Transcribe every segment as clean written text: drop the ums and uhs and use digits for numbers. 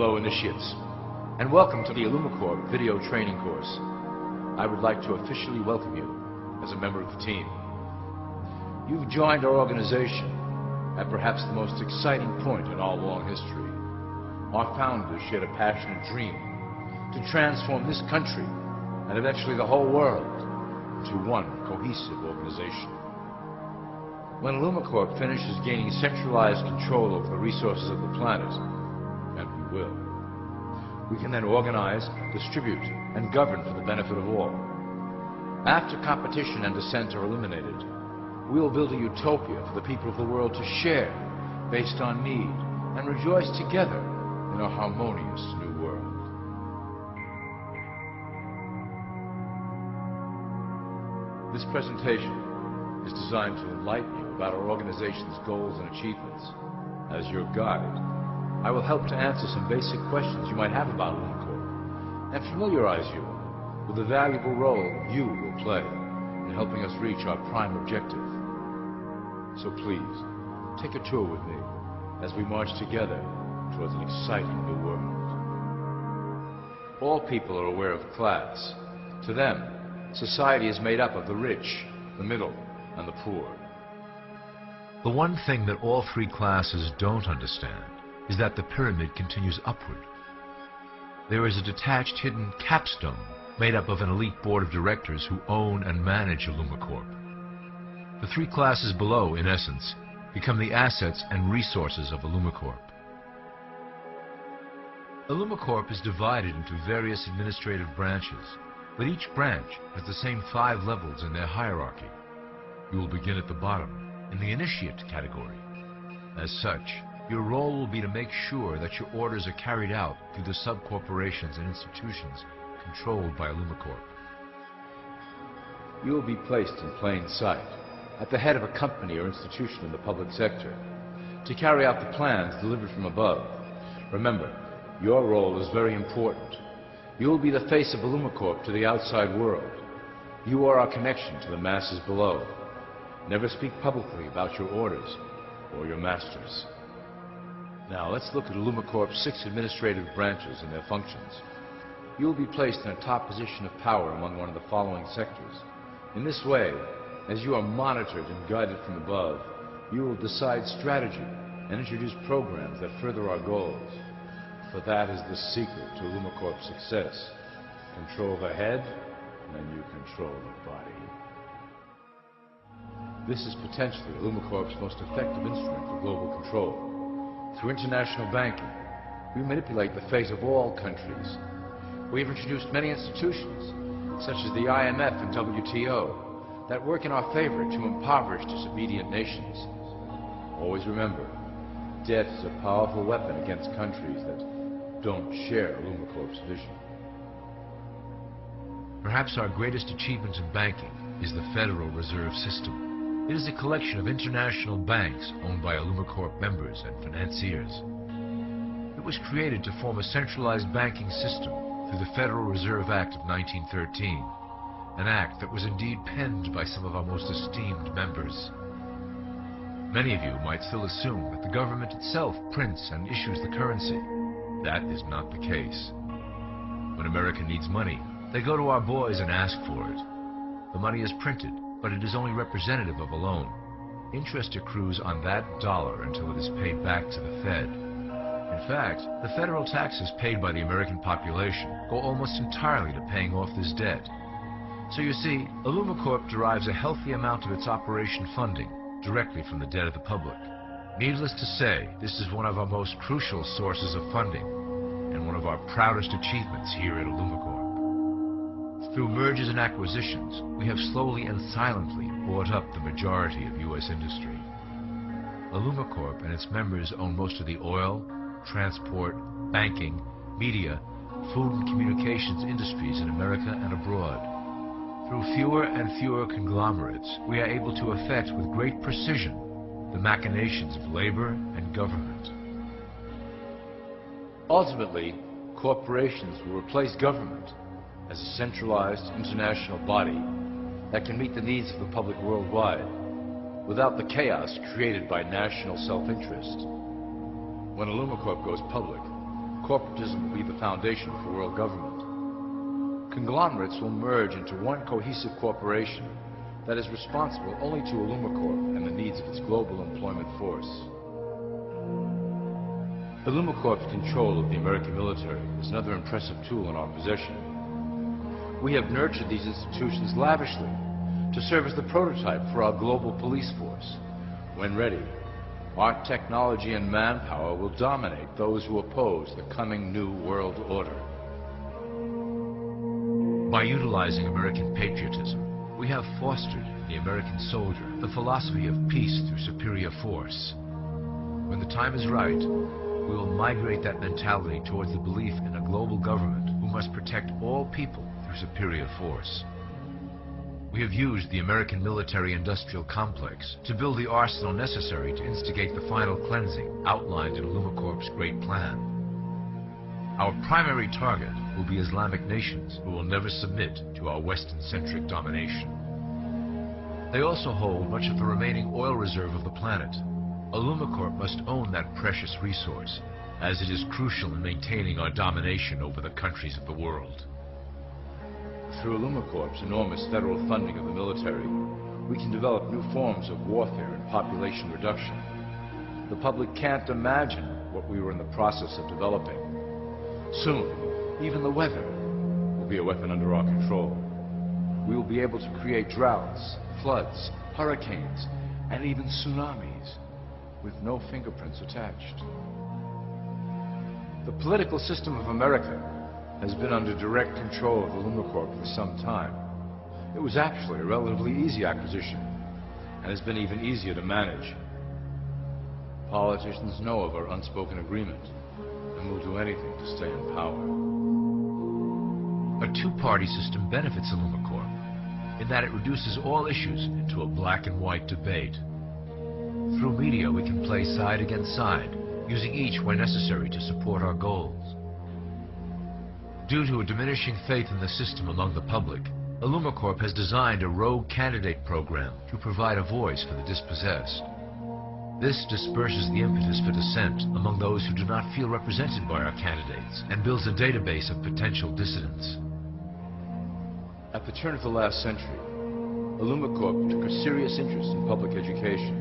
Hello, initiates, and welcome to the Illumicorp video training course. I would like to officially welcome you as a member of the team. You've joined our organization at perhaps the most exciting point in our long history. Our founders shared a passionate dream to transform this country and eventually the whole world into one cohesive organization. When Illumicorp finishes gaining centralized control over the resources of the planet, and we will, we can then organize, distribute, and govern for the benefit of all. After competition and dissent are eliminated, we will build a utopia for the people of the world to share based on need and rejoice together in a harmonious new world. This presentation is designed to enlighten you about our organization's goals and achievements. As your guide, I will help to answer some basic questions you might have about Illumicorp and familiarize you with the valuable role you will play in helping us reach our prime objective. So please, take a tour with me as we march together towards an exciting new world. All people are aware of class. To them, society is made up of the rich, the middle, and the poor. The one thing that all three classes don't understand is that the pyramid continues upward. There is a detached hidden capstone made up of an elite board of directors who own and manage Illumicorp. The three classes below, in essence, become the assets and resources of Illumicorp. Illumicorp is divided into various administrative branches, but each branch has the same 5 levels in their hierarchy. You will begin at the bottom, in the initiate category. As such, your role will be to make sure that your orders are carried out through the sub-corporations and institutions controlled by Illumicorp. You will be placed in plain sight, at the head of a company or institution in the public sector, to carry out the plans delivered from above. Remember, your role is very important. You will be the face of Illumicorp to the outside world. You are our connection to the masses below. Never speak publicly about your orders or your masters. Now let's look at Illumicorp's 6 administrative branches and their functions. You will be placed in a top position of power among one of the following sectors. In this way, as you are monitored and guided from above, you will decide strategy and introduce programs that further our goals. For that is the secret to Illumicorp's success. Control the head, and you control the body. This is potentially Illumicorp's most effective instrument for global control. Through international banking, we manipulate the fate of all countries. We have introduced many institutions, such as the IMF and WTO, that work in our favor to impoverish disobedient nations. Always remember, debt is a powerful weapon against countries that don't share Illumicorp's vision. Perhaps our greatest achievement in banking is the Federal Reserve System. It is a collection of international banks owned by Illumicorp members and financiers. It was created to form a centralized banking system through the Federal Reserve Act of 1913, an act that was indeed penned by some of our most esteemed members. Many of you might still assume that the government itself prints and issues the currency. That is not the case. When America needs money, they go to our boys and ask for it. The money is printed, but it is only representative of a loan. Interest accrues on that dollar until it is paid back to the Fed. In fact, the federal taxes paid by the American population go almost entirely to paying off this debt. So you see, Illumicorp derives a healthy amount of its operation funding directly from the debt of the public. Needless to say, this is one of our most crucial sources of funding and one of our proudest achievements here at Illumicorp. Through mergers and acquisitions, we have slowly and silently bought up the majority of U.S. industry. Illumicorp and its members own most of the oil, transport, banking, media, food and communications industries in America and abroad. Through fewer and fewer conglomerates, we are able to effect with great precision the machinations of labor and government. Ultimately, corporations will replace government as a centralized international body that can meet the needs of the public worldwide without the chaos created by national self-interest. When Illumicorp goes public, corporatism will be the foundation for world government. Conglomerates will merge into one cohesive corporation that is responsible only to Illumicorp and the needs of its global employment force. Illumicorp's control of the American military is another impressive tool in our possession. We have nurtured these institutions lavishly to serve as the prototype for our global police force. When ready, our technology and manpower will dominate those who oppose the coming new world order. By utilizing American patriotism, we have fostered in the American soldier the philosophy of peace through superior force. When the time is right, we will migrate that mentality towards the belief in a global government who must protect all people through superior force. We have used the American military-industrial complex to build the arsenal necessary to instigate the final cleansing outlined in Illumicorp's Great Plan. Our primary target will be Islamic nations who will never submit to our Western-centric domination. They also hold much of the remaining oil reserve of the planet. Illumicorp must own that precious resource, as it is crucial in maintaining our domination over the countries of the world. Through Illumicorp's enormous federal funding of the military, we can develop new forms of warfare and population reduction. The public can't imagine what we were in the process of developing. Soon, even the weather will be a weapon under our control. We will be able to create droughts, floods, hurricanes, and even tsunamis with no fingerprints attached. The political system of America has been under direct control of Illumicorp for some time. It was actually a relatively easy acquisition, and has been even easier to manage. Politicians know of our unspoken agreement, and will do anything to stay in power. A two-party system benefits Illumicorp in that it reduces all issues into a black and white debate. Through media, we can play side against side, using each where necessary to support our goals. Due to a diminishing faith in the system among the public, Illumicorp has designed a rogue candidate program to provide a voice for the dispossessed. This disperses the impetus for dissent among those who do not feel represented by our candidates and builds a database of potential dissidents. At the turn of the last century, Illumicorp took a serious interest in public education.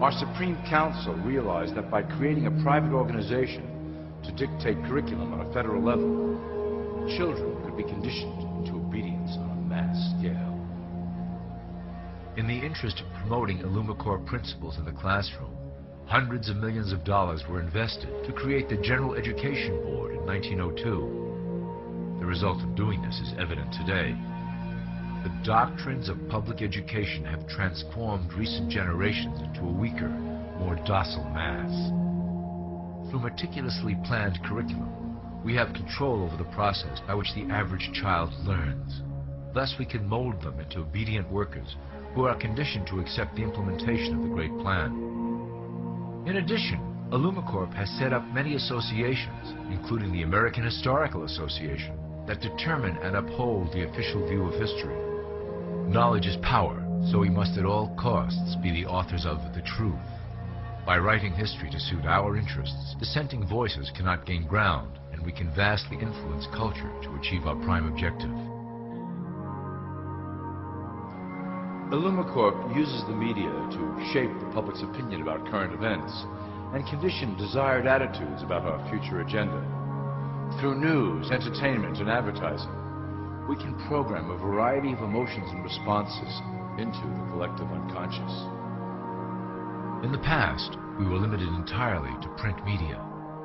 Our Supreme Council realized that by creating a private organization to dictate curriculum on a federal level, children could be conditioned into obedience on a mass scale. In the interest of promoting Illumicorp principles in the classroom, hundreds of millions of dollars were invested to create the General Education Board in 1902. The result of doing this is evident today. The doctrines of public education have transformed recent generations into a weaker, more docile mass. Through meticulously planned curriculum, we have control over the process by which the average child learns. Thus, we can mold them into obedient workers who are conditioned to accept the implementation of the Great Plan. In addition, Illumicorp has set up many associations, including the American Historical Association, that determine and uphold the official view of history. Knowledge is power, so we must at all costs be the authors of the truth. By writing history to suit our interests, dissenting voices cannot gain ground, and we can vastly influence culture to achieve our prime objective. Illumicorp uses the media to shape the public's opinion about current events and condition desired attitudes about our future agenda. Through news, entertainment, and advertising, we can program a variety of emotions and responses into the collective unconscious. In the past, we were limited entirely to print media,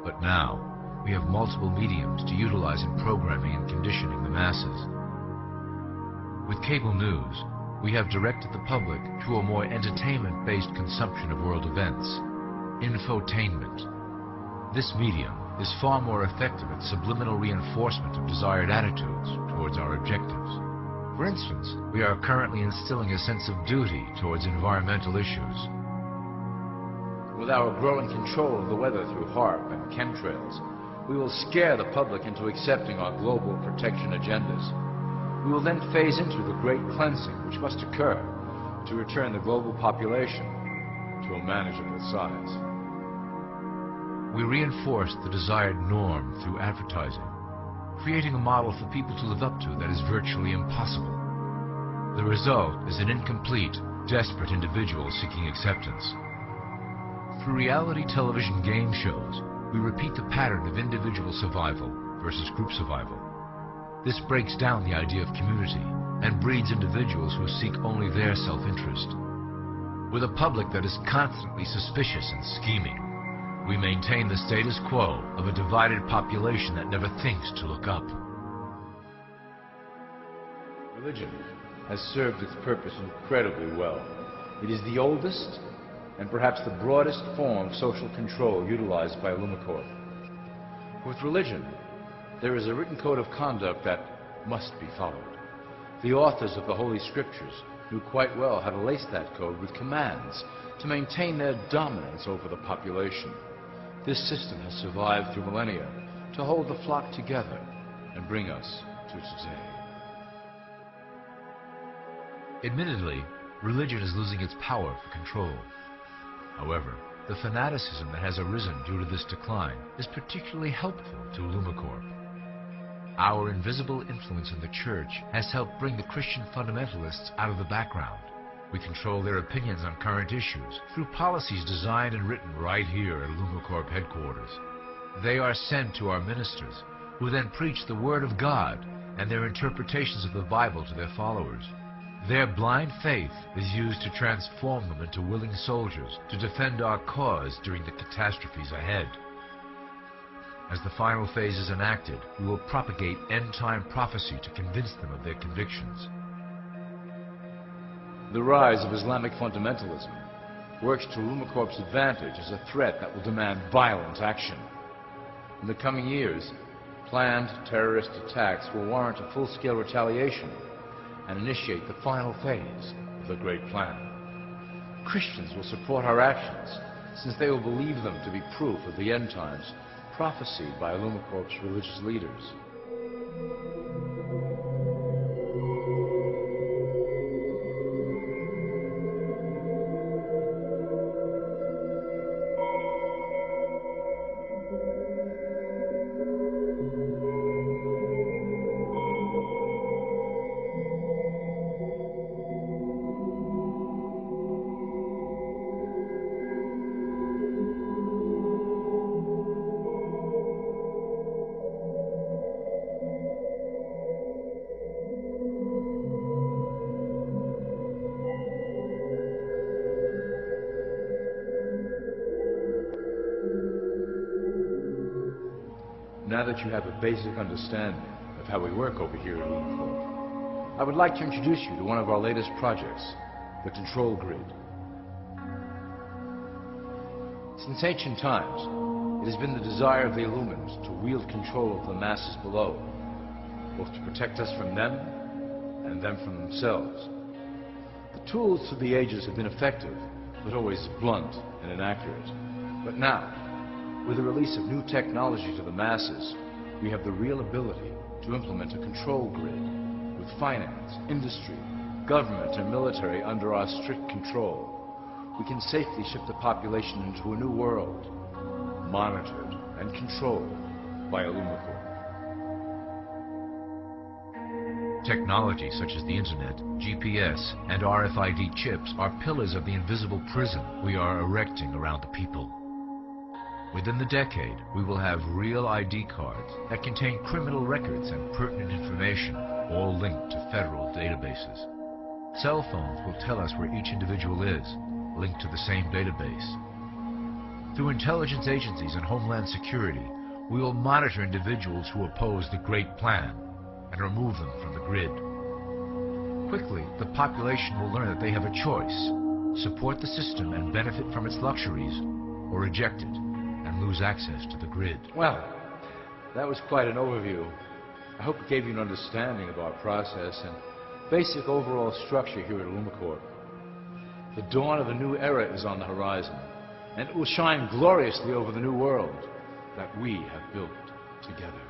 but now we have multiple mediums to utilize in programming and conditioning the masses. With cable news, we have directed the public to a more entertainment-based consumption of world events, infotainment. This medium is far more effective at subliminal reinforcement of desired attitudes towards our objectives. For instance, we are currently instilling a sense of duty towards environmental issues. With our growing control of the weather through HAARP and chemtrails, we will scare the public into accepting our global protection agendas. We will then phase into the great cleansing which must occur to return the global population to a manageable size. We reinforce the desired norm through advertising, creating a model for people to live up to that is virtually impossible. The result is an incomplete, desperate individual seeking acceptance. Through reality television game shows, we repeat the pattern of individual survival versus group survival. This breaks down the idea of community and breeds individuals who seek only their self-interest. With a public that is constantly suspicious and scheming, we maintain the status quo of a divided population that never thinks to look up. Religion has served its purpose incredibly well. It is the oldest and perhaps the broadest form of social control utilized by Illumicorp. With religion, there is a written code of conduct that must be followed. The authors of the Holy Scriptures knew quite well how to lace that code with commands to maintain their dominance over the population. This system has survived through millennia to hold the flock together and bring us to today. Admittedly, religion is losing its power for control. However, the fanaticism that has arisen due to this decline is particularly helpful to Illumicorp. Our invisible influence in the church has helped bring the Christian fundamentalists out of the background. We control their opinions on current issues through policies designed and written right here at Illumicorp headquarters. They are sent to our ministers, who then preach the Word of God and their interpretations of the Bible to their followers. Their blind faith is used to transform them into willing soldiers to defend our cause during the catastrophes ahead. As the final phase is enacted, we will propagate end-time prophecy to convince them of their convictions. The rise of Islamic fundamentalism works to Illumicorp's advantage as a threat that will demand violent action. In the coming years, planned terrorist attacks will warrant a full-scale retaliation and initiate the final phase of the Great Plan. Christians will support our actions, since they will believe them to be proof of the end times prophesied by Illumicorp's religious leaders. Now that you have a basic understanding of how we work over here at Illumicorp, I would like to introduce you to one of our latest projects, the Control Grid. Since ancient times, it has been the desire of the Illumins to wield control of the masses below, both to protect us from them and them from themselves. The tools through the ages have been effective, but always blunt and inaccurate. But now, with the release of new technology to the masses, we have the real ability to implement a control grid with finance, industry, government, and military under our strict control. We can safely shift the population into a new world, monitored and controlled by Illumicorp. Technology such as the Internet, GPS, and RFID chips are pillars of the invisible prison we are erecting around the people. Within the decade, we will have real ID cards that contain criminal records and pertinent information, all linked to federal databases. Cell phones will tell us where each individual is, linked to the same database. Through intelligence agencies and Homeland Security, we will monitor individuals who oppose the Great Plan and remove them from the grid. Quickly, the population will learn that they have a choice: support the system and benefit from its luxuries, or reject it and lose access to the grid. Well, that was quite an overview. I hope it gave you an understanding of our process and basic overall structure here at Illumicorp. The dawn of a new era is on the horizon, and it will shine gloriously over the new world that we have built together.